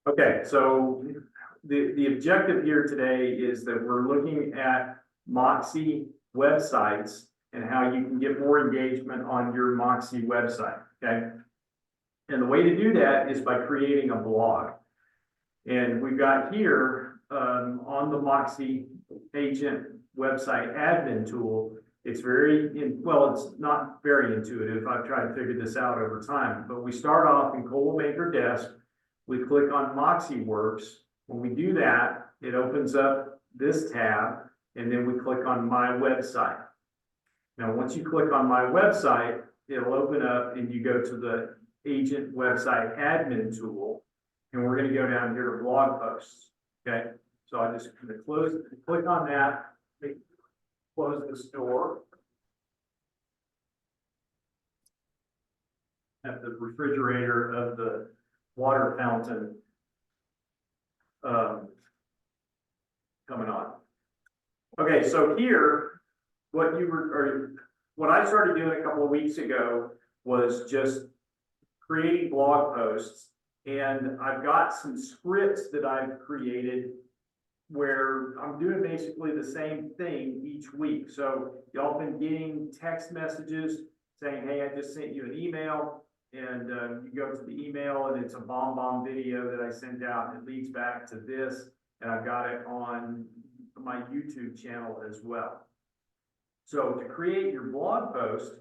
Okay, so the objective here today is that we're looking at Moxie websites and how you can get more engagement on your Moxie website, okay? And the way to do that is by creating a blog. And we've got here on the Moxie agent website admin tool, it's it's not very intuitive. I've tried to figure this out over time, but we start off in Coldwell Banker Desk. We click on Moxie Works. When we do that, it opens up this tab, and then we click on My Website. Now, once you click on My Website, it'll open up and you go to the Agent Website Admin tool, and we're going to go down here to Blog Posts. Okay, so I just click on that, close this door. At the refrigerator of the water fountain coming on. Okay, so here, what I started doing a couple of weeks ago was just creating blog posts, and I've got some scripts that I've created where I'm doing basically the same thing each week. So y'all been getting text messages saying, hey, I just sent you an email. And you go to the email and it's a bomb video that I sent out, and it leads back to this, and I've got it on my YouTube channel as well. So to create your blog post,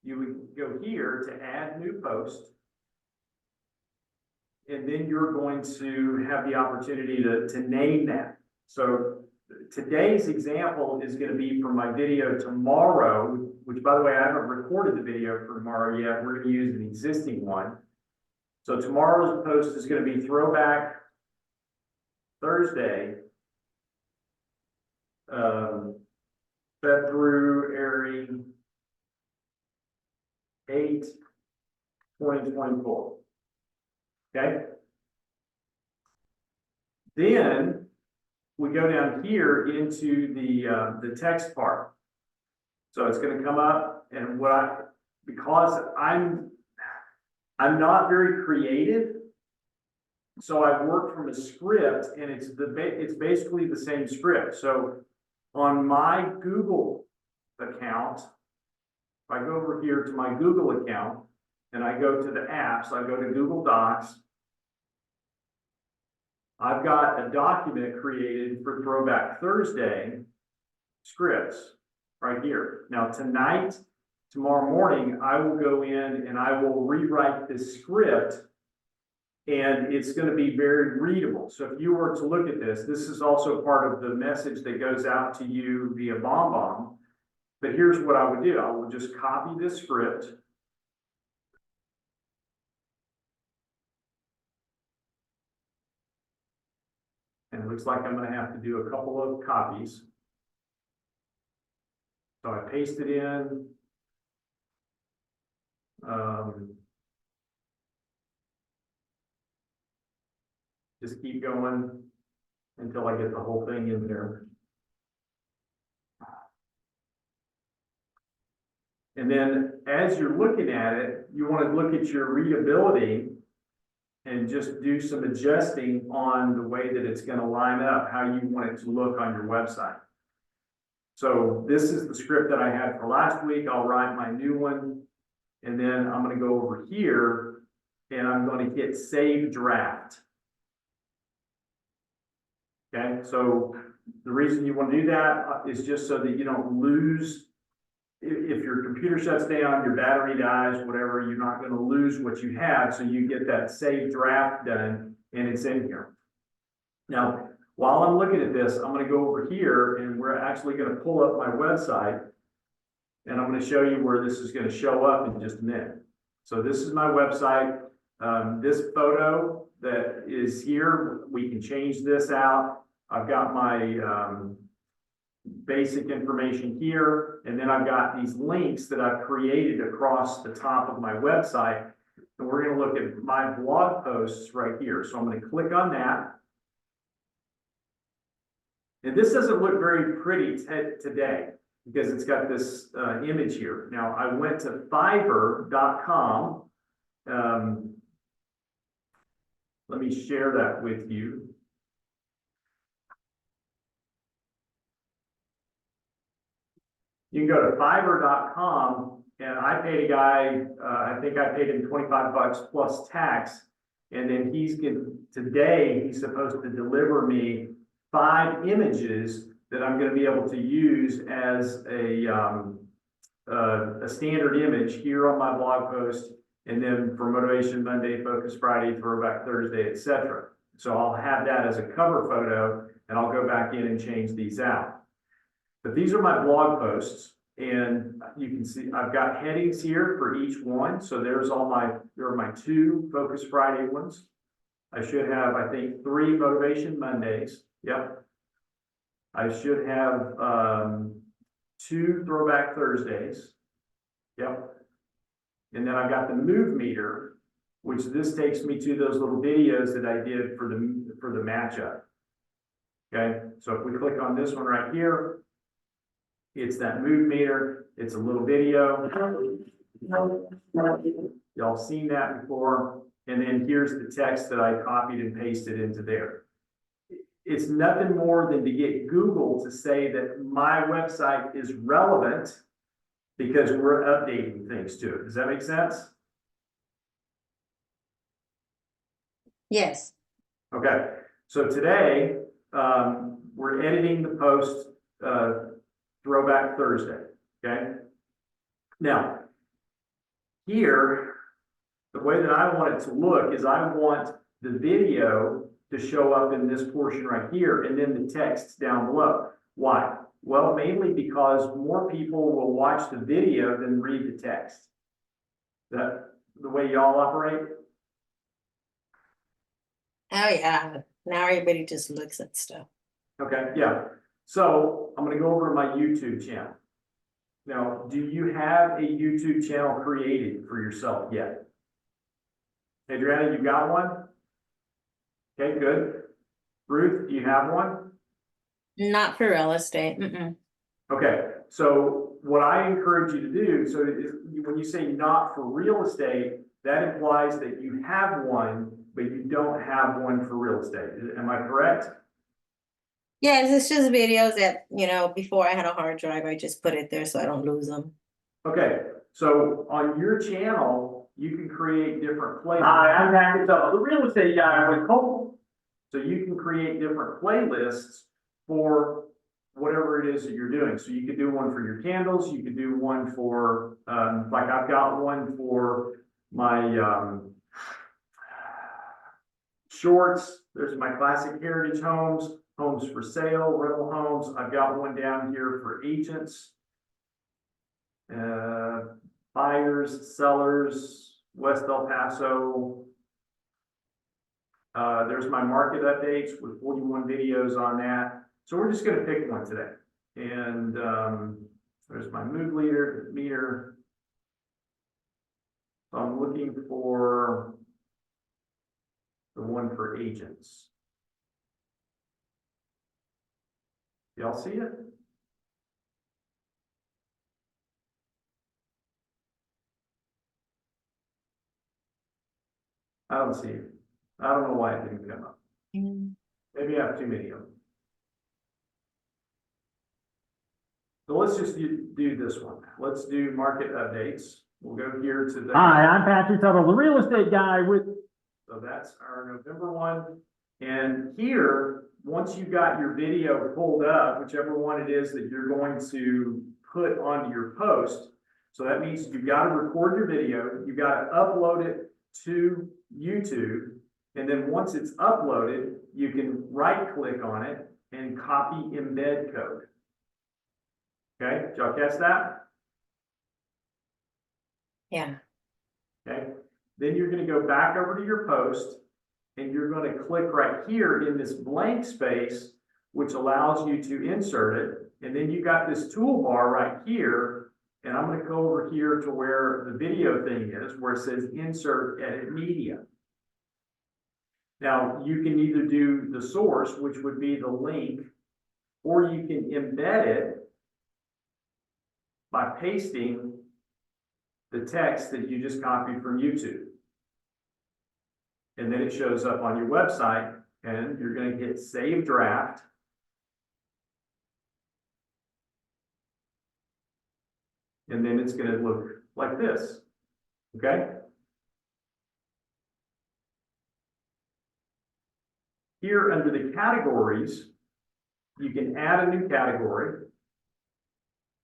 you would go here to add new post, and then you're going to have the opportunity to name that. So today's example is going to be for my video tomorrow, which, by the way, I haven't recorded the video for tomorrow yet. We're going to use an existing one. So tomorrow's post is going to be Throwback Thursday, February 8, 2024. Okay. Then we go down here into the text part. So it's going to come up, and because I'm not very creative, so I've worked from a script, and it's basically the same script. So on my Google account, if I go over here to my Google account and I go to the apps, I go to Google Docs. I've got a document created for Throwback Thursday scripts right here. Now tomorrow morning, I will go in and I will rewrite this script, and it's going to be very readable. So if you were to look at this is also part of the message that goes out to you via BombBomb. But here's what I would do. I will just copy this script. And it looks like I'm going to have to do a couple of copies. So I paste it in. Just keep going until I get the whole thing in there. And then as you're looking at it, you want to look at your readability and just do some adjusting on the way that it's going to line up, how you want it to look on your website. So this is the script that I had for last week. I'll write my new one, and then I'm going to go over here and I'm going to hit Save Draft. Okay, so the reason you want to do that is just so that you don't lose. If your computer shuts down, your battery dies, whatever, you're not going to lose what you have. So you get that save draft done, and it's in here. Now, while I'm looking at this, I'm going to go over here, and we're actually going to pull up my website, and I'm going to show you where this is going to show up in just a minute. So this is my website. This photo that is here, we can change this out. I've got my basic information here, and then I've got these links that I've created across the top of my website, and we're going to look at my blog posts right here. So I'm going to click on that, and this doesn't look very pretty today because it's got this image here. Now I went to Fiverr.com. Let me share that with you. You can go to Fiverr.com, and I paid a guy, I think I paid him 25 bucks plus tax. And then today, he's supposed to deliver me 5 images that I'm gonna be able to use as a standard image here on my blog post, and then for Motivation Monday, Focus Friday, Throwback Thursday, etc. So I'll have that as a cover photo, and I'll go back in and change these out. But these are my blog posts, and you can see I've got headings here for each one. So there are my 2 Focus Friday ones. I should have, I think, 3 Motivation Mondays. Yep. I should have 2 Throwback Thursdays. Yep. And then I've got the Move Meter, which this takes me to those little videos that I did for the matchup. Okay, so if we click on this one right here, it's that Move Meter. It's a little video. Y'all seen that before. And then here's the text that I copied and pasted into there. It's nothing more than to get Google to say that my website is relevant because we're updating things to it. Does that make sense? Yes. Okay, so today, we're editing the post, Throwback Thursday, okay? Now, here, the way that I want it to look is I want the video to show up in this portion right here, and then the text down below. Why? Well, mainly because more people will watch the video than read the text. That the way y'all operate? Oh, yeah. Now everybody just looks at stuff. Okay, yeah. So I'm gonna go over to my YouTube channel. Now, do you have a YouTube channel created for yourself yet? Adriana, you got one? Okay, good. Ruth, do you have one? Not for real estate. Mm-mm. Okay, so what I encourage you to do, so when you say not for real estate, that implies that you have one, but you don't have one for real estate. Am I correct? Yes, it's just videos that, before I had a hard drive, I just put it there so I don't lose them. Okay, so on your channel, you can create different playlists. Hi, I'm Patrick Tuttle, the real estate guy with Cole. So you can create different playlists for whatever it is that you're doing. So you could do one for your candles, you could do one for, like I've got one for my, shorts. There's my classic heritage homes, homes for sale, rental homes. I've got one down here for agents, buyers, sellers, West El Paso. There's my market updates with 41 videos on that. So we're just gonna pick one today. And there's my mood meter. So I'm looking for the one for agents. Y'all see it? I don't see it. I don't know why it didn't come up. Maybe I have too many of them. So let's just do this one. Let's do market updates. We'll go here to the. Hi, I'm Patrick Tuttle, the real estate guy with. So that's our November one. And here, once you got your video pulled up, whichever one it is that you're going to put onto your post. So that means you've got to record your video, you've got to upload it to YouTube. And then once it's uploaded, you can right click on it and copy embed code. Okay, did y'all catch that? Yeah. Okay, then you're going to go back over to your post and you're going to click right here in this blank space, which allows you to insert it. And then you got this toolbar right here. And I'm going to go over here to where the video thing is, where it says insert edit media. Now you can either do the source, which would be the link, or you can embed it by pasting the text that you just copied from YouTube. and then it shows up on your website, and you're gonna hit Save Draft. And then it's gonna look like this, okay? Here under the categories, you can add a new category.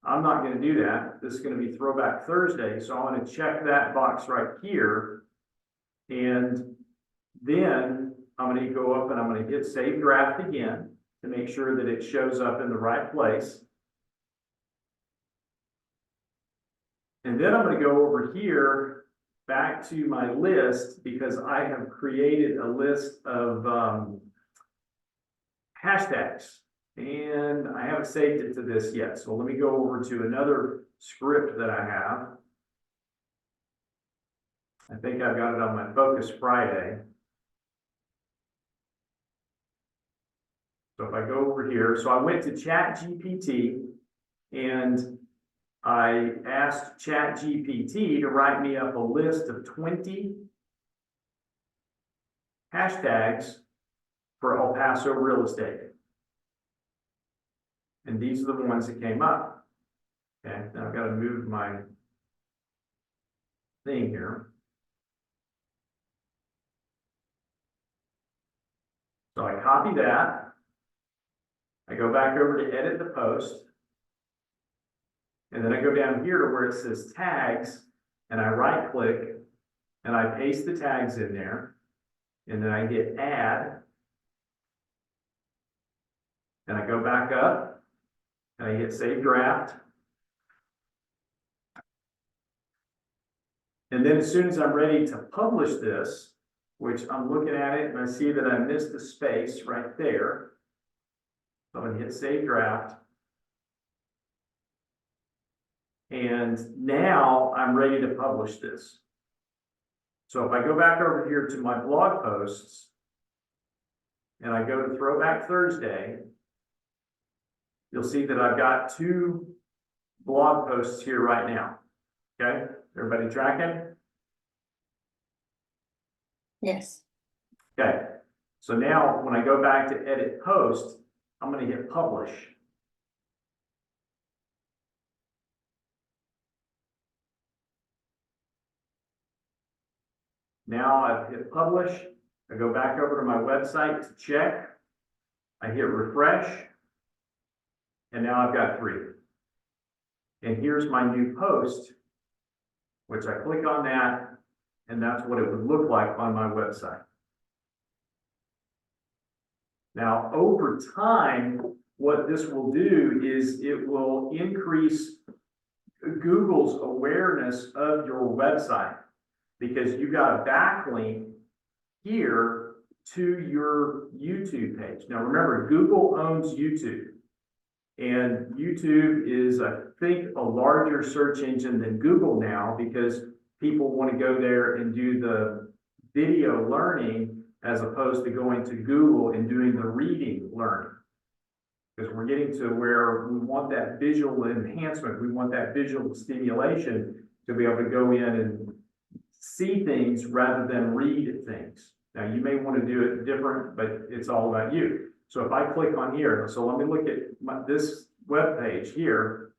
I'm not gonna do that. This is gonna be Throwback Thursday, so I'm gonna check that box right here. And then I'm gonna go up and I'm gonna hit Save Draft again to make sure that it shows up in the right place. And then I'm gonna go over here back to my list because I have created a list of hashtags. And I haven't saved it to this yet. So let me go over to another script that I have. I think I've got it on my Focus Friday. So if I go over here, so I went to ChatGPT and I asked ChatGPT to write me up a list of 20 hashtags for El Paso real estate. And these are the ones that came up. Okay, now I've got to move my thing here. So I copy that. I go back over to edit the post. And then I go down here to where it says tags, and I right click, and I paste the tags in there. And then I hit add. And I go back up, and I hit Save Draft. And then as soon as I'm ready to publish this, which I'm looking at it and I see that I missed a space right there. So I'm gonna hit Save Draft. And now I'm ready to publish this. So if I go back over here to my blog posts and I go to Throwback Thursday, you'll see that I've got 2 blog posts here right now. Okay, everybody tracking? Yes. Okay, so now when I go back to edit post, I'm going to hit publish. Now I've hit publish. I go back over to my website to check. I hit refresh. And now I've got 3. And here's my new post, which I click on that, and that's what it would look like on my website. Now, over time, what this will do is it will increase Google's awareness of your website because you got a backlink here to your YouTube page. Now, remember, Google owns YouTube. And YouTube is, I think, a larger search engine than Google now because people want to go there and do the video learning as opposed to going to Google and doing the reading learning. Because we're getting to where we want that visual enhancement. We want that visual stimulation to be able to go in and see things rather than read things. Now, you may want to do it different, but it's all about you. So if I click on here, so let me look at this web page here.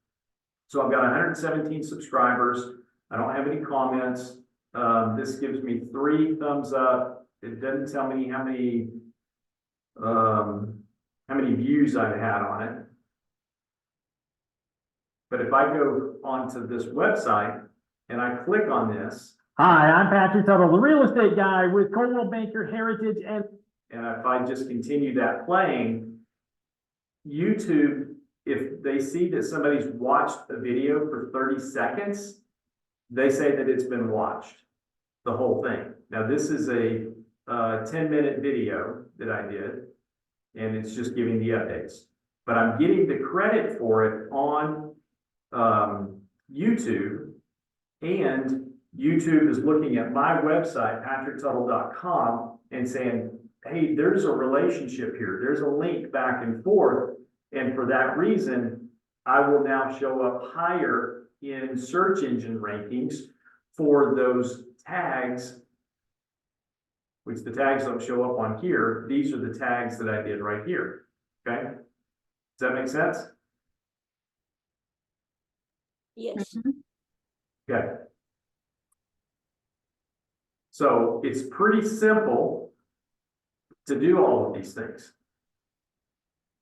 So I've got 117 subscribers. I don't have any comments. This gives me 3 thumbs up. It doesn't tell me how many views I've had on it. But if I go onto this website and I click on this. Hi, I'm Patrick Tuttle, the real estate guy with Coldwell Banker Heritage and if I just continue that playing, YouTube, if they see that somebody's watched a video for 30 seconds, they say that it's been watched, the whole thing. Now, this is a 10-minute video that I did, and it's just giving the updates. But I'm getting the credit for it on YouTube, and YouTube is looking at my website, patricktuttle.com, and saying, hey, there's a relationship here. There's a link back and forth. And for that reason, I will now show up higher in search engine rankings for those tags which the tags don't show up on here. These are the tags that I did right here, okay? Does that make sense? Yes. Okay. So it's pretty simple to do all of these things.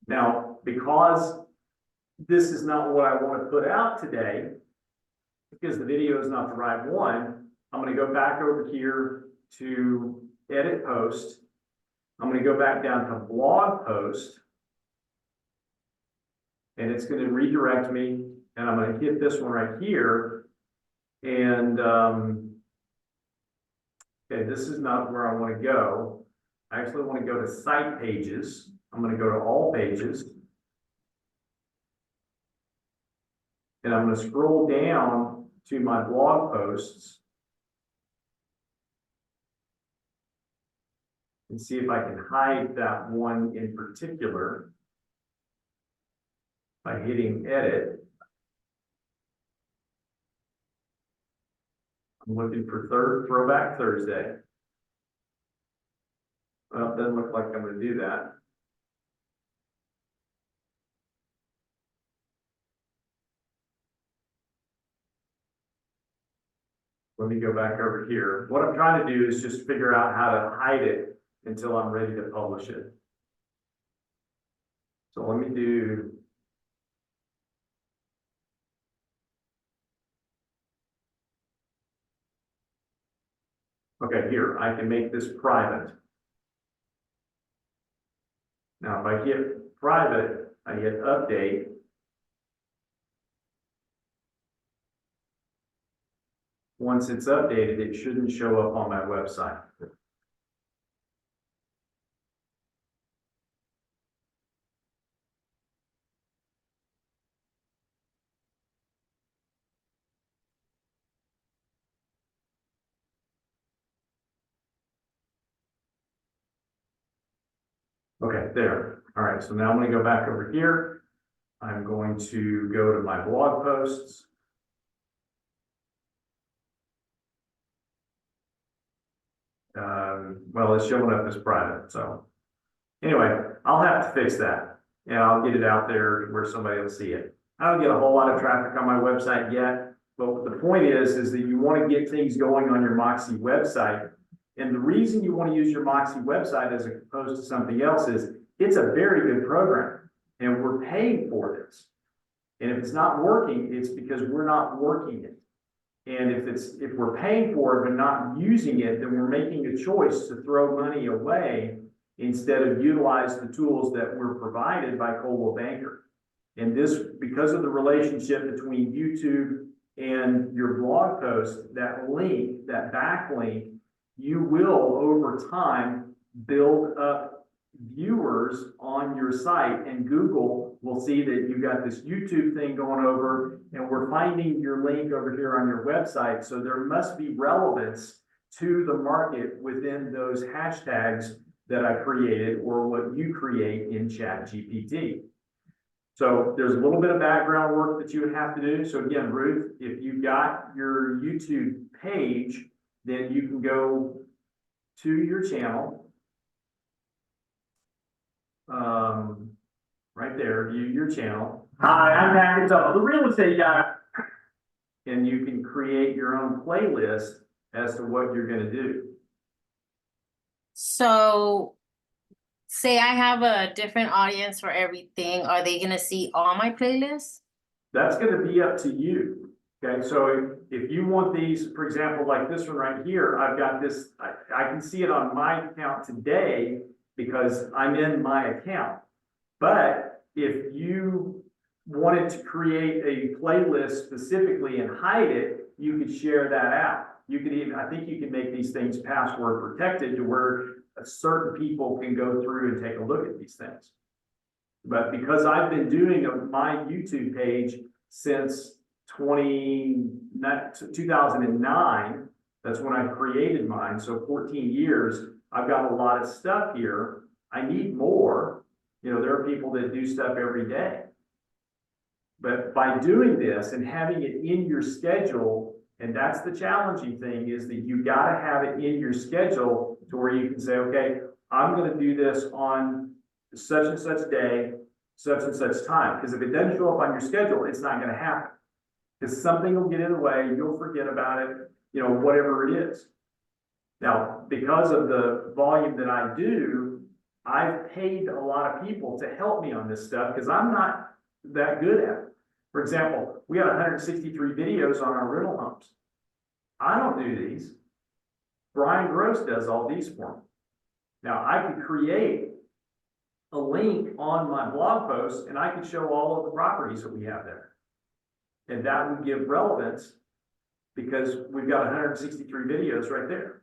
Now, because this is not what I want to put out today, because the video is not the right one, I'm going to go back over here to edit post. I'm going to go back down to blog post. And it's going to redirect me, and I'm going to hit this one right here. And, okay, this is not where I want to go. I actually want to go to site pages. I'm going to go to all pages. And I'm going to scroll down to my blog posts and see if I can hide that one in particular by hitting edit. I'm looking for Throwback Thursday. Well, it doesn't look like I'm going to do that. Let me go back over here. What I'm trying to do is just figure out how to hide it until I'm ready to publish it. So let me do. Okay, here, I can make this private. Now, if I hit private, I hit update. Once it's updated, it shouldn't show up on my website. Okay, there. All right, so now I'm going to go back over here. I'm going to go to my blog posts. Well, it's showing up as private, so. Anyway, I'll have to fix that, and I'll get it out there where somebody will see it. I don't get a whole lot of traffic on my website yet, but the point is that you want to get things going on your Moxie website. And the reason you want to use your Moxie website as opposed to something else is it's a very good program, and we're paying for this. And if it's not working, it's because we're not working it. And if we're paying for it but not using it, then we're making a choice to throw money away instead of utilize the tools that were provided by Coldwell Banker. And this, because of the relationship between YouTube and your blog post, that link, that backlink, you will over time build up viewers on your site, and Google will see that you got this YouTube thing going over, and we're finding your link over here on your website. So there must be relevance to the market within those hashtags that I created or what you create in ChatGPT. So there's a little bit of background work that you would have to do. So again, Ruth, if you got your YouTube page, then you can go to your channel. Right there, view your channel. Hi, I'm Patrick Tuttle, the real estate guy. And you can create your own playlist as to what you're gonna do. So say I have a different audience for everything, are they gonna see all my playlists? That's gonna be up to you. Okay, so if you want these, for example, like this one right here, I've got this, I can see it on my account today because I'm in my account. But if you wanted to create a playlist specifically and hide it, you could share that out. You could even, I think you can make these things password protected to where certain people can go through and take a look at these things. But because I've been doing my YouTube page since 2009, that's when I created mine, so 14 years, I've got a lot of stuff here. I need more. You know, there are people that do stuff every day. But by doing this and having it in your schedule, and that's the challenging thing, is that you gotta have it in your schedule to where you can say, okay, I'm gonna do this on such and such day, such and such time, because if it doesn't show up on your schedule, it's not gonna happen. Because something will get in the way, you'll forget about it, you know, whatever it is. Now, because of the volume that I do, I've paid a lot of people to help me on this stuff, because I'm not that good at it. For example, we had 163 videos on our rental homes. I don't do these. Brian Gross does all these for me. Now, I could create a link on my blog post and I could show all of the properties that we have there. And that would give relevance because we've got 163 videos right there.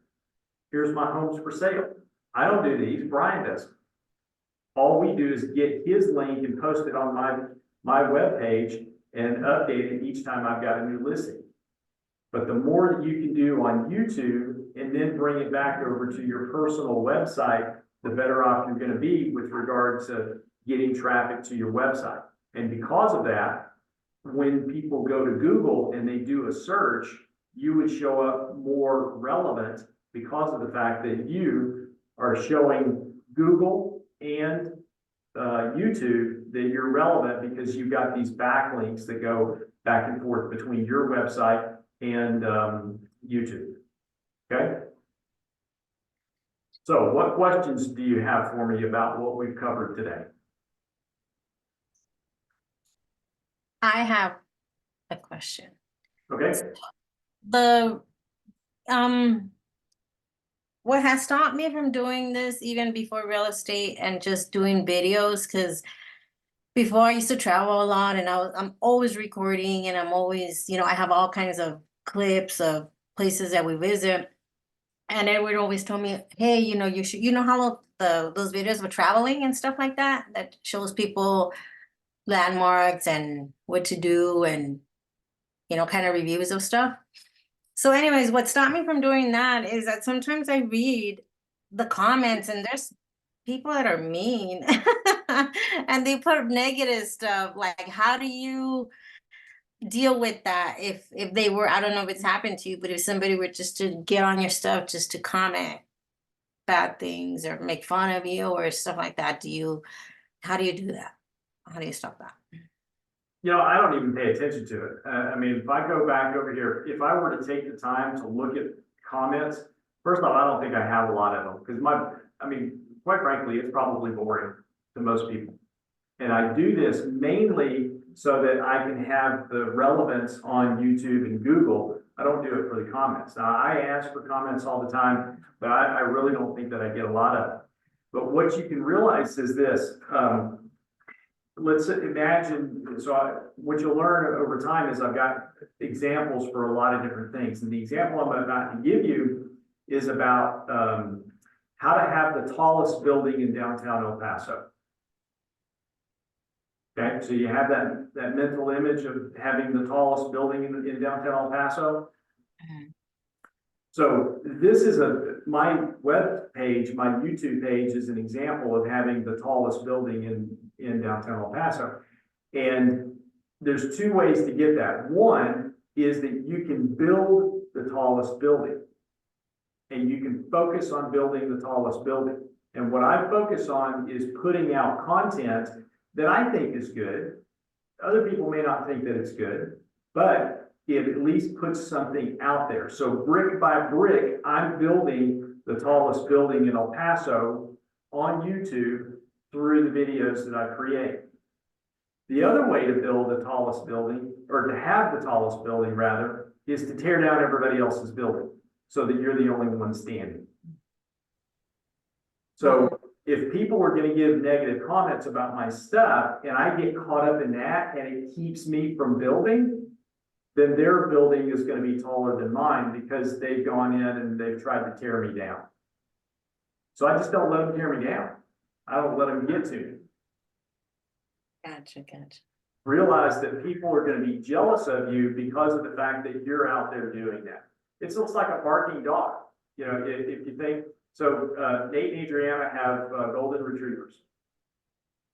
Here's my homes for sale. I don't do these, Brian does. All we do is get his link and post it on my webpage and update it each time I've got a new listing. But the more that you can do on YouTube and then bring it back over to your personal website, the better off you're gonna be with regard to getting traffic to your website. And because of that, when people go to Google and they do a search, you would show up more relevant because of the fact that you are showing Google and YouTube that you're relevant because you've got these backlinks that go back and forth between your website and YouTube. Okay? So what questions do you have for me about what we've covered today? I have a question. Okay? What has stopped me from doing this even before real estate and just doing videos, because before I used to travel a lot and I'm always recording and I'm always, I have all kinds of clips of places that we visit. And Edward always told me, hey, you should, how those videos with traveling and stuff like that, that shows people landmarks and what to do and, kind of reviews of stuff. So anyways, what stopped me from doing that is that sometimes I read the comments and there's people that are mean and they put negative stuff. Like, how do you deal with that if they were, I don't know if it's happened to you, but if somebody were just to get on your stuff just to comment bad things or make fun of you or stuff like that, how do you do that? How do you stop that? I don't even pay attention to it. I mean, if I go back over here, if I were to take the time to look at comments, first off, I don't think I have a lot of them because quite frankly, it's probably boring to most people. And I do this mainly so that I can have the relevance on YouTube and Google. I don't do it for the comments. Now, I ask for comments all the time, but I really don't think that I get a lot of it. But what you can realize is this, let's imagine, what you'll learn over time is I've got examples for a lot of different things. And the example I'm about to give you is about how to have the tallest building in downtown El Paso. Okay, so you have that mental image of having the tallest building in downtown El Paso. Mm-hmm. So this is my web page, my YouTube page is an example of having the tallest building in downtown El Paso. And there's two ways to get that. One is that you can build the tallest building and you can focus on building the tallest building. And what I focus on is putting out content that I think is good. Other people may not think that it's good, but it at least puts something out there. So brick by brick, I'm building the tallest building in El Paso on YouTube through the videos that I create. The other way to build the tallest building, or to have the tallest building rather, is to tear down everybody else's building so that you're the only one standing. So if people are going to give negative comments about my stuff and I get caught up in that and it keeps me from building, then their building is going to be taller than mine because they've gone in and they've tried to tear me down. So I just don't let them tear me down. I don't let them get to me. Gotcha. Realize that people are going to be jealous of you because of the fact that you're out there doing that. It's almost like a barking dog. If you think, so Nate and Adriana have golden retrievers.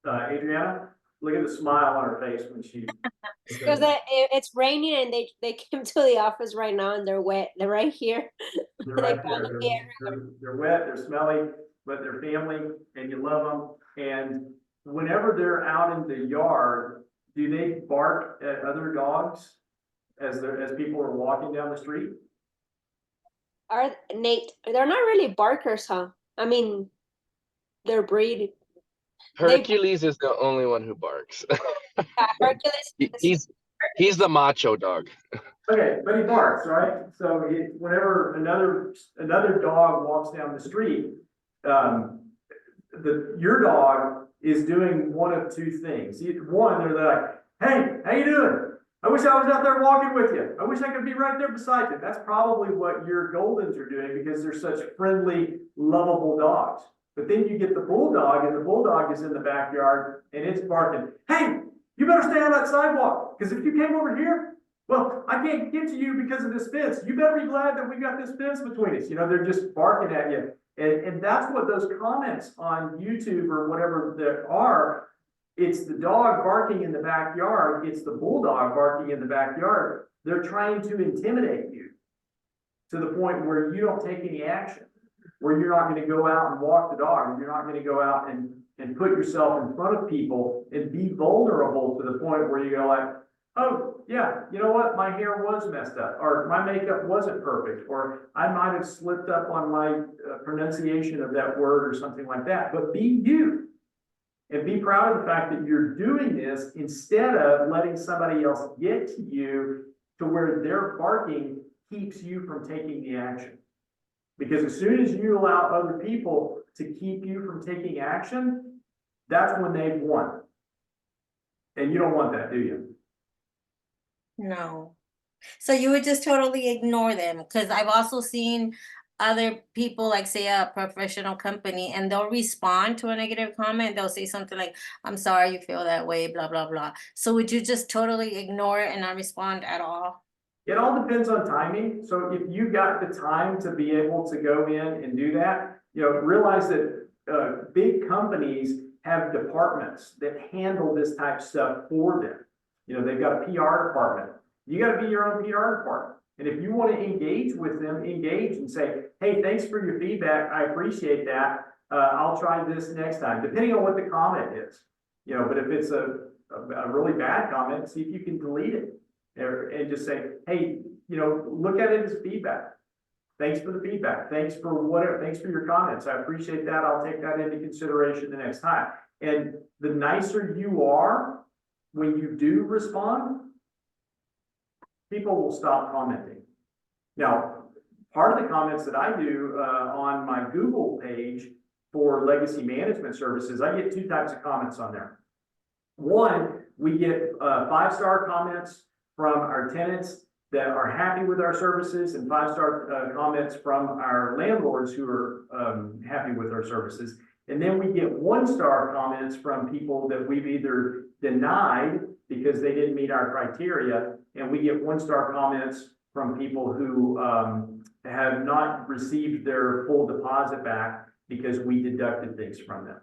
Adriana, look at the smile on her face when she. Because it's raining and they came to the office right now and they're wet. They're right here. They're They right found there. the They're wet, they're smelly, but they're family and you love them. And whenever they're out in the yard, do they bark at other dogs as people are walking down the street? Nate, they're not really barkers, huh? I mean, they're breed. Hercules is the only one who barks. Hercules. He's the macho dog. Okay, but he barks, right? So whenever another dog walks down the street, your dog is doing one of two things. One, they're like, hey, how you doing? I wish I was out there walking with you. I wish I could be right there beside you. That's probably what your Goldens are doing because they're such friendly, lovable dogs. But then you get the bulldog and the bulldog is in the backyard and it's barking, hey, you better stay on that sidewalk because if you came over here, well, I can't get to you because of this fence. You better be glad that we got this fence between us. You know, they're just barking at you. And that's what those comments on YouTube or whatever there are. It's the dog barking in the backyard. It's the bulldog barking in the backyard. They're trying to intimidate you to the point where you don't take any action, where you're not going to go out and walk the dog, or you're not going to go out and put yourself in front of people and be vulnerable to the point where you go like, oh, yeah, you know what? My hair was messed up, or my makeup wasn't perfect, or I might have slipped up on my pronunciation of that word or something like that. But be you. And be proud of the fact that you're doing this instead of letting somebody else get to you to where their barking keeps you from taking the action. Because as soon as you allow other people to keep you from taking action, that's when they've won. And you don't want that, do you? No. So you would just totally ignore them, because I've also seen other people, like say a professional company, and they'll respond to a negative comment. They'll say something like, I'm sorry you feel that way, blah, blah, blah. So would you just totally ignore it and not respond at all? It all depends on timing. So if you got the time to be able to go in and do that, you know, realize that big companies have departments that handle this type of stuff for them. You know, they've got a PR department. You got to be your own PR department. And if you want to engage with them, engage and say, hey, thanks for your feedback. I appreciate that. I'll try this next time, depending on what the comment is. You know, but if it's a really bad comment, see if you can delete it. And just say, hey, you know, look at it as feedback. Thanks for the feedback. Thanks for whatever. Thanks for your comments. I appreciate that. I'll take that into consideration the next time. And the nicer you are when you do respond, people will stop commenting. Now, part of the comments that I do on my Google page for legacy management services, I get two types of comments on there. One, we get 5-star comments from our tenants that are happy with our services and 5-star comments from our landlords who are happy with our services. And then we get 1-star comments from people that we've either denied because they didn't meet our criteria, and we get 1-star comments from people who have not received their full deposit back because we deducted things from them.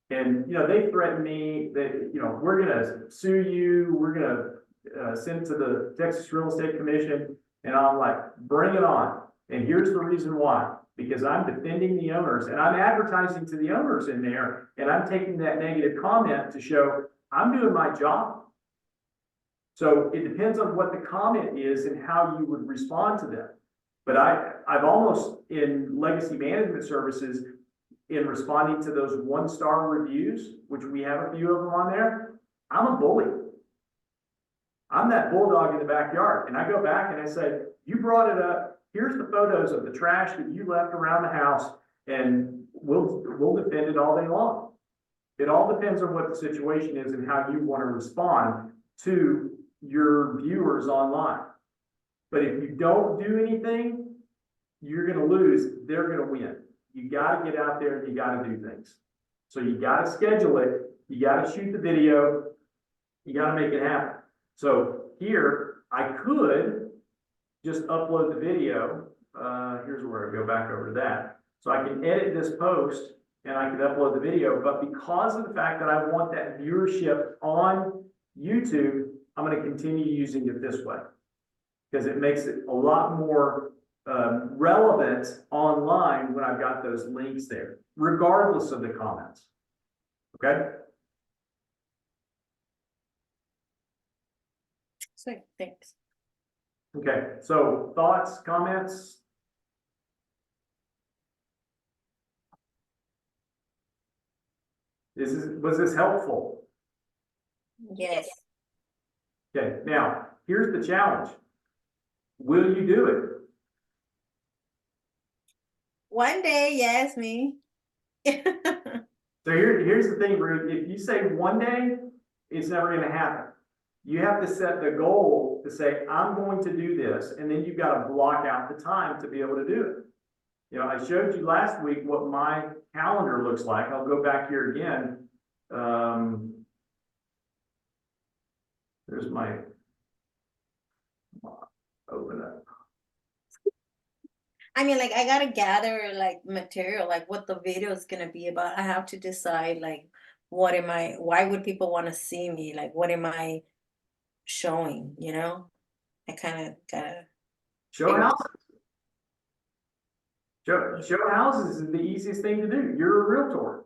And, you know, they threatened me that, you know, we're gonna sue you, we're gonna send it to the Texas Real Estate Commission. And I'm like, bring it on. And here's the reason why. Because I'm defending the owners and I'm advertising to the owners in there, and I'm taking that negative comment to show I'm doing my job. So it depends on what the comment is and how you would respond to them. But I've almost, in legacy management services, in responding to those 1-star reviews, which we have a few of them on there, I'm a bully. I'm that bulldog in the backyard. And I go back and I say, you brought it up. Here's the photos of the trash that you left around the house, and we'll defend it all day long. It all depends on what the situation is and how you want to respond to your viewers online. But if you don't do anything, you're going to lose. They're going to win. You got to get out there and you got to do things. So you got to schedule it. You got to shoot the video. You got to make it happen. So here, I could just upload the video. Here's where I go back over to that. So I can edit this post and I could upload the video, but because of the fact that I want that viewership on YouTube, I'm gonna continue using it this way. Because it makes it a lot more relevant online when I've got those links there, regardless of the comments. Okay? Sweet, thanks. Okay, so thoughts, comments? Was this helpful? Yes. Okay, now, here's the challenge. Will you do it? One day, yes, me. So here's the thing, Ruth, if you say one day, it's never gonna happen. You have to set the goal to say, I'm going to do this, and then you've got to block out the time to be able to do it. You know, I showed you last week what my calendar looks like. I'll go back here again. There's my, open up. I mean, like, I gotta gather like material, like what the video is gonna be about. I have to decide like, why would people want to see me? Like, what am I showing, you know? I kind of gotta, Show houses. Show houses is the easiest thing to do. You're a realtor.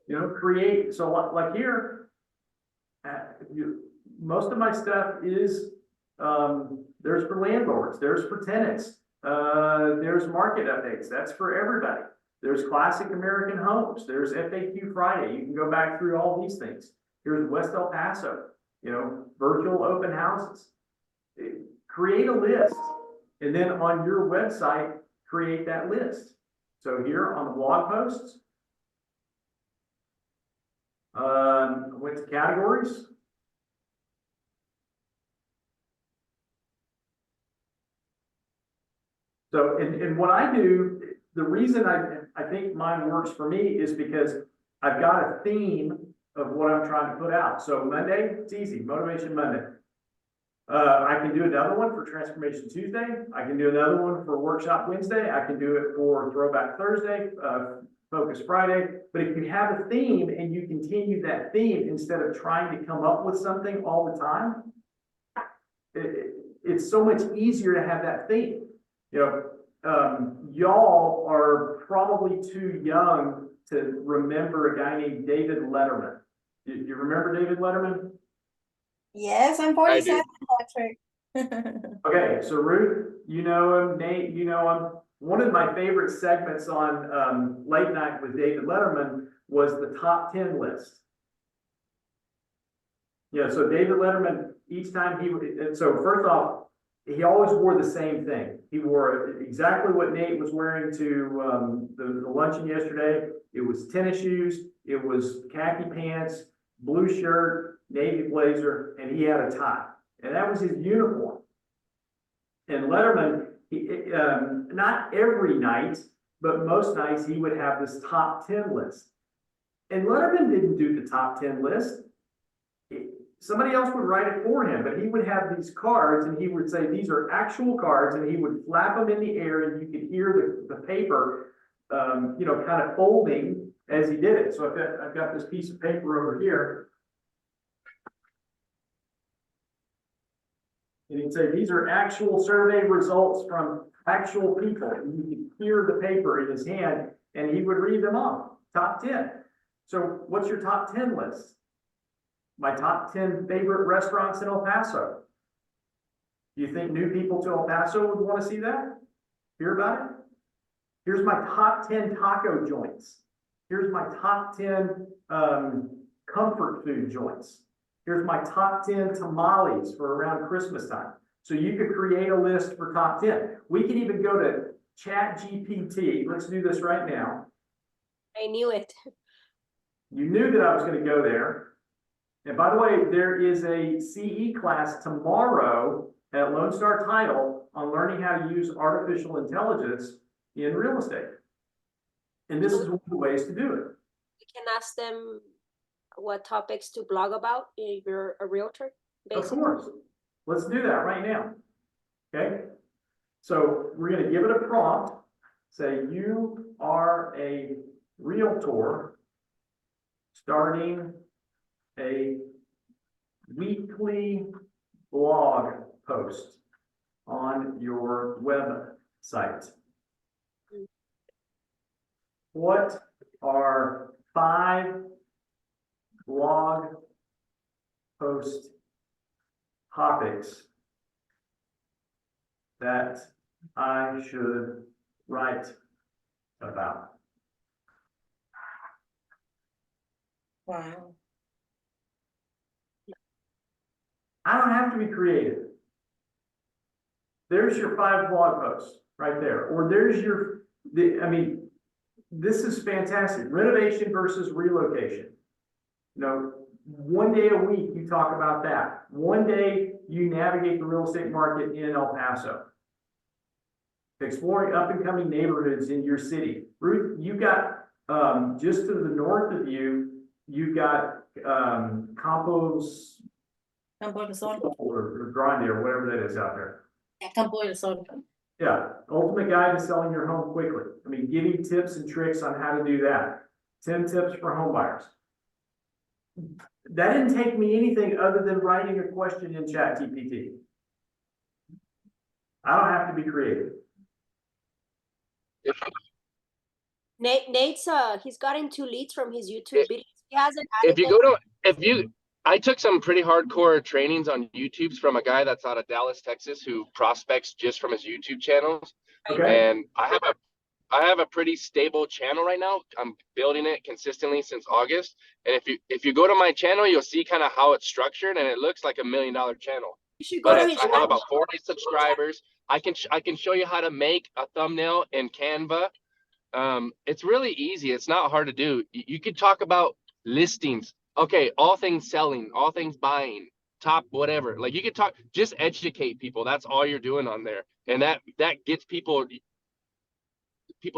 You know, create, so like here, most of my stuff is, there's for landlords, there's for tenants, there's market updates, that's for everybody. There's classic American homes, there's FAQ Friday, you can go back through all these things. Here's West El Paso, you know, virtual open houses. Create a list, and then on your website, create that list. So here on the blog posts, went to categories. So, and what I do, the reason I think mine works for me is because I've got a theme of what I'm trying to put out. So Monday, it's easy, Motivation Monday. I can do another one for Transformation Tuesday. I can do another one for Workshop Wednesday. I can do it for Throwback Thursday, Focus Friday. But if you have a theme and you continue that theme instead of trying to come up with something all the time, it's so much easier to have that theme. You know, y'all are probably too young to remember a guy named David Letterman. You remember David Letterman? yes, I'm 47, Patrick. Okay, so Ruth, you know him, Nate, you know him. One of my favorite segments on Late Night with David Letterman was the top 10 list. Yeah, so David Letterman, each time he would, so first off, he always wore the same thing. He wore exactly what Nate was wearing to the luncheon yesterday. It was tennis shoes, it was khaki pants, blue shirt, navy blazer, and he had a tie. And that was his uniform. And Letterman, not every night, but most nights he would have this top 10 list. And Letterman didn't do the top 10 list. Somebody else would write it for him, but he would have these cards and he would say, these are actual cards, and he would flap them in the air and you could hear the paper, you know, kind of folding as he did it. So I've got this piece of paper over here. And he'd say, these are actual survey results from actual people. And you could hear the paper in his hand and he would read them off, top 10. So what's your top 10 list? My top 10 favorite restaurants in El Paso. Do you think new people to El Paso would want to see that? Hear about it? Here's my top 10 taco joints. Here's my top 10 comfort food joints. Here's my top 10 tamales for around Christmas time. So you could create a list for top 10. We could even go to ChatGPT. Let's do this right now. I knew it. You knew that I was going to go there. And by the way, there is a CE class tomorrow at Lone Star Title on learning how to use artificial intelligence in real estate. And this is one of the ways to do it. We can ask them what topics to blog about if you're a realtor. Of course. Let's do that right now. Okay. So we're going to give it a prompt. Say you are a Realtor starting a weekly blog post on your website. What are 5 blog post topics that I should write about? Wow. I don't have to be creative. There's your 5 blog posts right there, or there's your, I mean, this is fantastic. Renovation versus relocation. You know, one day a week you talk about that. One day you navigate the real estate market in El Paso. Exploring up and coming neighborhoods in your city. Ruth, you got, just to the north of you, you've got, Campos Campo de Sol. or Grande or whatever that is out there. Campo de Sol. Yeah, ultimate guide to selling your home quickly. I mean, giving tips and tricks on how to do that. 10 tips for home buyers. That didn't take me anything other than writing a question in ChatGPT. I don't have to be creative. Nate's he's gotten 2 leads from his YouTube videos. He hasn't If added you go to, if you, I took some pretty hardcore trainings on YouTube's from a guy that's out of Dallas, Texas, who prospects just from his YouTube channels. Okay? And I have a pretty stable channel right now. I'm building it consistently since August. And if you go to my channel, you'll see kind of how it's structured, and it looks like $1 million channel. You should go But to I his have website. about 40 subscribers. I can show you how to make a thumbnail in Canva. It's really easy. It's not hard to do. You could talk about listings. Okay, all things selling, all things buying, top whatever. Like you could talk, just educate people. That's all you're doing on there, and that gets people's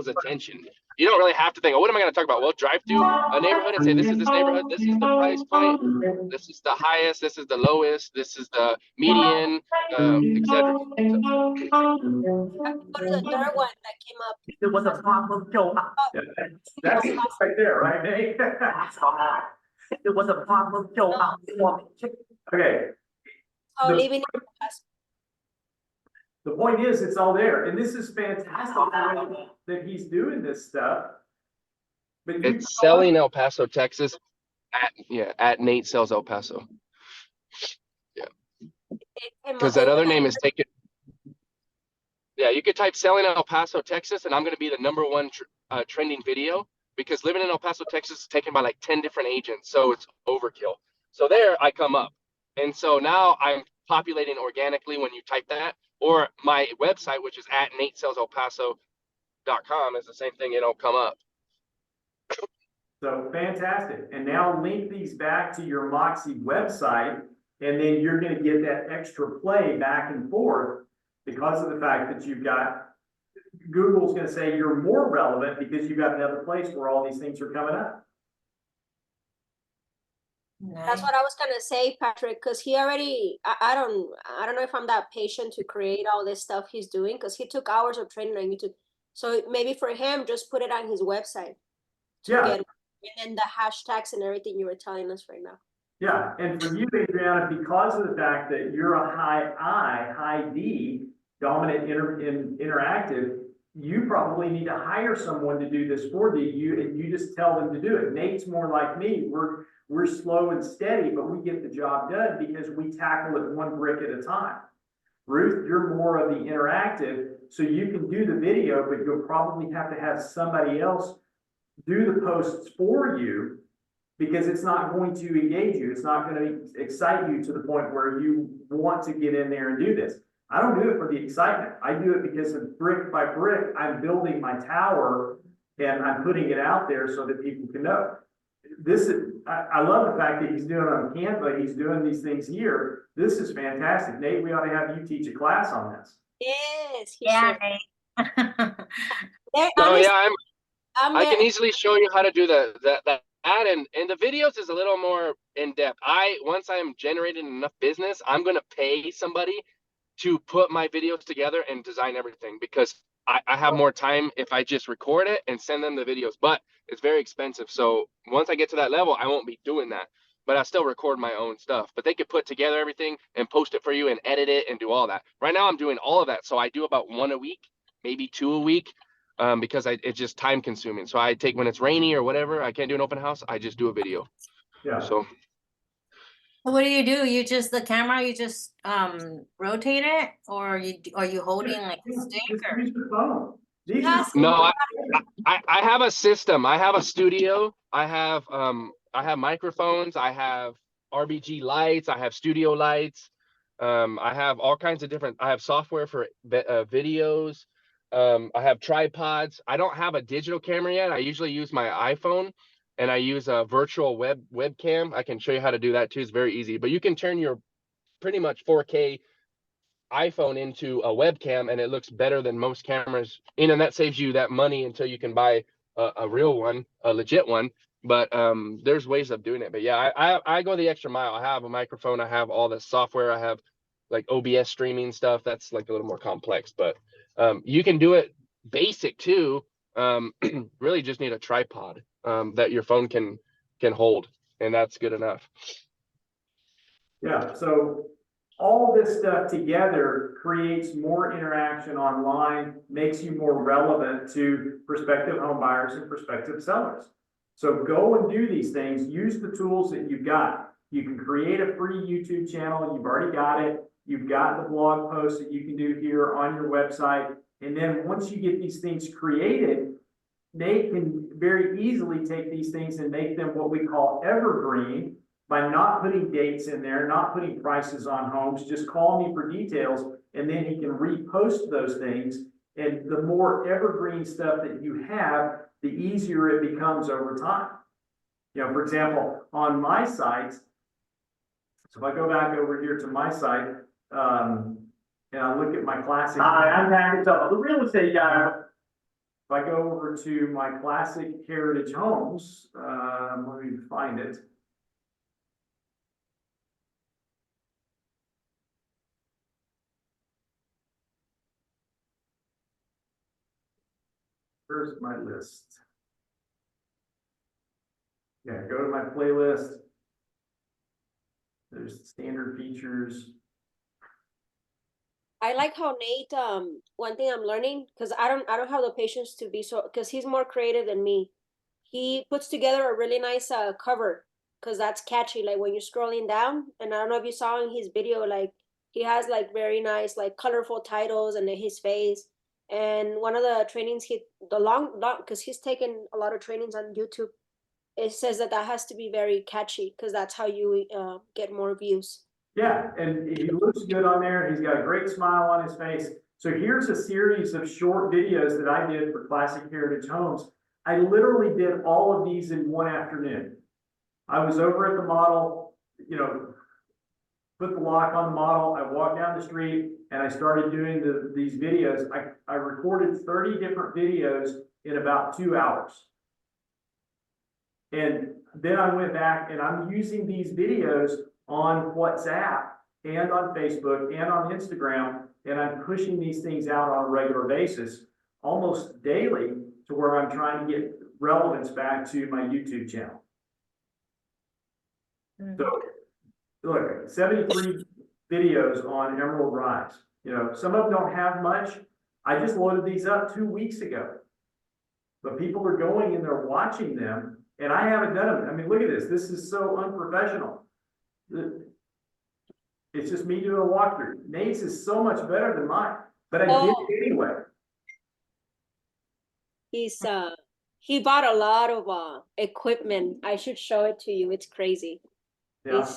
attention. You don't really have to think, oh, what am I going to talk about? Well, drive through a neighborhood and say, this is this neighborhood, this is the price point, this is the highest, this is the lowest, this is the median, etc. Go to the third one that came up. It was a problem, Joe. Yeah, that's it right there, right, Nate? It was a problem, Joe. Okay, Oh, The- leaving the point is, it's all there, and this is fantastic that he's doing this stuff. But you- It's selling El Paso, Texas, at Nate Sells El Paso, because that other name is taken. Yeah, you could type selling El Paso, Texas, and I'm going to be the #1 trending video, because living in El Paso, Texas is taken by like 10 different agents. So it's overkill. So there I come up. And so now I'm populating organically when you type that, or my website, which is at natesellselpaso.com, is the same thing. It'll come up. So fantastic. And now link these back to your Moxie website, and then you're gonna get that extra play back and forth because of the fact that you've got, Google's gonna say you're more relevant because you've got another place where all these things are coming up. That's what I was gonna say, Patrick, because he already, I don't know if I'm that patient to create all this stuff he's doing, because he took hours of training on YouTube. So maybe for him, just put it on his website. to Yeah. get- And then the hashtags and everything you were telling us right now. Yeah, and for you, Adriana, because of the fact that you're a high D, dominant interactive, you probably need to hire someone to do this for you, and you just tell them to do it. Nate's more like me. We're slow and steady, but we get the job done because we tackle it one brick at a time. Ruth, you're more of the interactive, so you can do the video, but you'll probably have to have somebody else do the posts for you, because it's not going to engage you. It's not going to excite you to the point where you want to get in there and do this. I don't do it for the excitement. I do it because of brick by brick, I'm building my tower and I'm putting it out there so that people can know. This is, I love the fact that he's doing it on Canva. He's doing these things here. This is fantastic. Nate, we ought to have you teach a class on this. Yes. He Yeah. should. There- So honest- yeah, I can there- easily show you how to do that and the videos is a little more in depth. Once I'm generating enough business, I'm gonna pay somebody to put my videos together and design everything, because I have more time if I just record it and send them the videos, but it's very expensive. So once I get to that level, I won't be doing that, but I still record my own stuff. But they could put together everything and post it for you and edit it and do all that. Right now I'm doing all of that. So I do about 1 a week, maybe 2 a week, because it's just time consuming. So I take when it's rainy or whatever, I can't do an open house, I just do a video. Yeah. So What do? You just the camera, you just rotate it, or are you holding like a stick Just or? use your phone. These Yes. are- no, I have a system. I have a studio. I have microphones. I have RBG lights. I have studio lights. I have all kinds of different. I have software for videos. I have tripods. I don't have a digital camera yet. I usually use my iPhone, and I use a virtual webcam. I can show you how to do that too. It's very easy. But you can turn your pretty much 4K iPhone into a webcam, and it looks better than most cameras. And that saves you that money until you can buy a real one, a legit one. But there's ways of doing it. But yeah, I go the extra mile. I have a microphone. I have all the software. I have like OBS streaming stuff. That's like a little more complex, but you can do it basic too. Really just need a tripod that your phone can hold, and that's good enough. Yeah, so all this stuff together creates more interaction online, makes you more relevant to prospective home buyers and prospective sellers. So go and do these things, use the tools that you've got. You can create a free YouTube channel, you've already got it. You've got the blog posts that you can do here on your website. And then once you get these things created, they can very easily take these things and make them what we call evergreen, by not putting dates in there, not putting prices on homes. Just call me for details, and then he can repost those things. And the more evergreen stuff that you have, the easier it becomes over time. You know, for example, on my site, so if I go back over here to my site, and I look at my classic. Hi, I'm Patrick Tubbo, the real estate guy. If I go over to my classic heritage homes, let me find it. Where's my list? Yeah, go to my playlist. There's standard features. I like how Nate, one thing I'm learning, because I don't have the patience to be so, because he's more creative than me. He puts together a really nice cover, because that's catchy. Like when you're scrolling down, and I don't know if you saw in his video, like he has like very nice, like colorful titles and then his face. And one of the trainings the long, because he's taken a lot of trainings on YouTube. It says that has to be very catchy, because that's how you get more views. Yeah, and he looks good on there. He's got a great smile on his face. So here's a series of short videos that I did for Classic Heritage Homes. I literally did all of these in one afternoon. I was over at the model, you know, put the lock on the model. I walked down the street and I started doing these videos. I recorded 30 different videos in about 2 hours. And then I went back and I'm using these videos on WhatsApp and on Facebook and on Instagram, and I'm pushing these things out on a regular basis, almost daily, to where I'm trying to get relevance back to my YouTube channel. So, look, 73 videos on Emerald Rise. You know, some of them don't have much. I just loaded these up 2 weeks ago. But people are going and they're watching them, and I haven't done them. I mean, look at this. This is so unprofessional. It's just me doing a walkthrough. Nate's is so much better than mine, but I did it anyway. He bought a lot of equipment. I should show it to you. It's crazy. Yeah.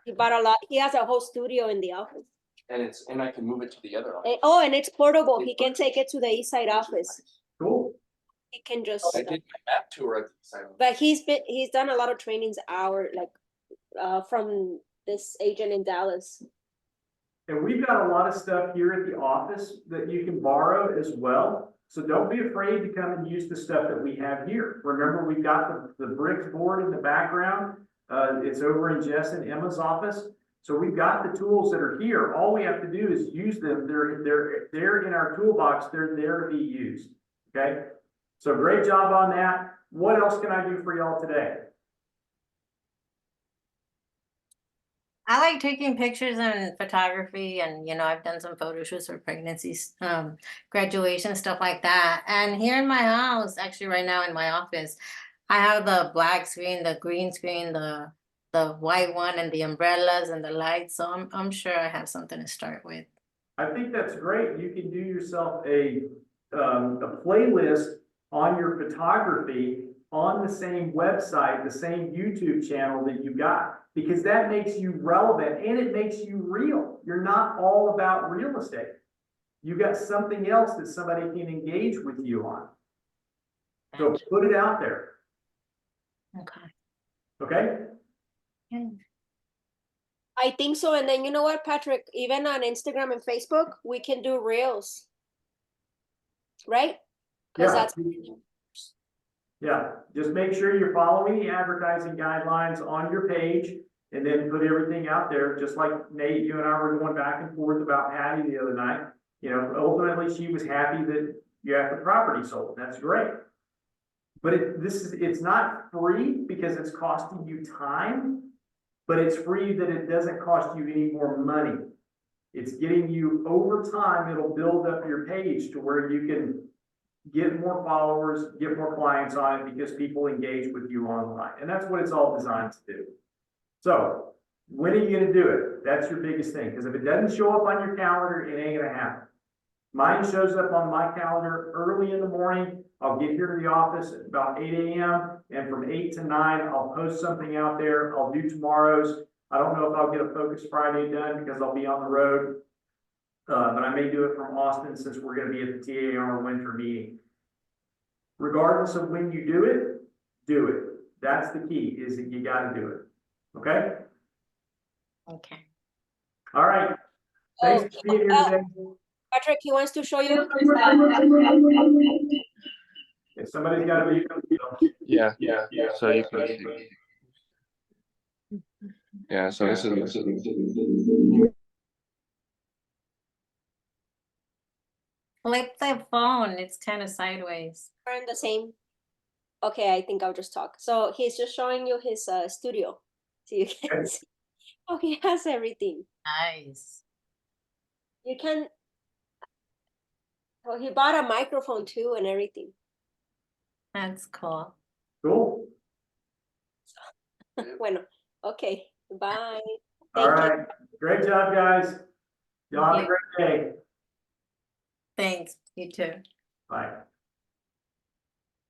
He bought a lot. He has a whole studio in the office. And I can move it to the other office. And it's portable. He can take it to the East Side office. Cool. He can just. I did my map tour at the side. But he's done a lot of trainings from this agent in Dallas. And we've got a lot of stuff here at the office that you can borrow as well. So don't be afraid to come and use the stuff that we have here. Remember, we've got the bricks board in the background. It's over in Jess and Emma's office. So we've got the tools that are here. All we have to do is use them. They're in our toolbox. They're there to be used. Okay? So great job on that. What else can I do for y'all today? I like taking pictures and photography, and I've done some photo shoots for pregnancies, graduation, stuff like that. And here in my house, actually right now in my office, I have the black screen, the green screen, the white one, and the umbrellas and the lights. So I'm sure I have something to start with. I think that's great. You can do yourself a playlist on your photography on the same website, the same YouTube channel that you got, because that makes you relevant and it makes you real. You're not all about real estate. You got something else that somebody can engage with you on. So put it out there, Okay. okay? Yeah. I think so. And then you know what, Patrick, even on Instagram and Facebook, we can do reels. Right? Because Yeah. that's Yeah, just make sure you're following the advertising guidelines on your page and then put everything out there, just like Nate, you and I were going back and forth about Patty the other night. Ultimately, she was happy that you have the property sold. That's great. But it's not free because it's costing you time, but it's free that it doesn't cost you any more money. It's getting you over time, it'll build up your page to where you can get more followers, get more clients on it because people engage with you online. And that's what it's all designed to do. So when are you gonna do it? That's your biggest thing. Because if it doesn't show up on your calendar, it ain't gonna happen. Mine shows up on my calendar early in the morning. I'll get here to the office at about 8 a.m. and from 8 to 9, I'll post something out there. I'll do tomorrow's. I don't know if I'll get a Focus Friday done because I'll be on the road. But I may do it from Austin since we're going to be at the TAR winter meeting. Regardless of when you do it, do it. That's the key, is that you got to do it. Okay? Okay. All right. Thanks for being here today. Patrick, he wants to show you. If somebody's got to be, Yeah. So you can see. Yeah, so this is Flip the phone. It's kind of sideways. We're in the same. Okay, I think I'll just talk. So he's just showing you his studio. So you can Okay. see. Oh, he has everything. Nice. You can. Oh, he bought a microphone too and everything. That's cool. cool. Bueno, okay. Bye. All Thank you. right. Great job, guys. Y'all have a great day. Thanks. You too. Bye.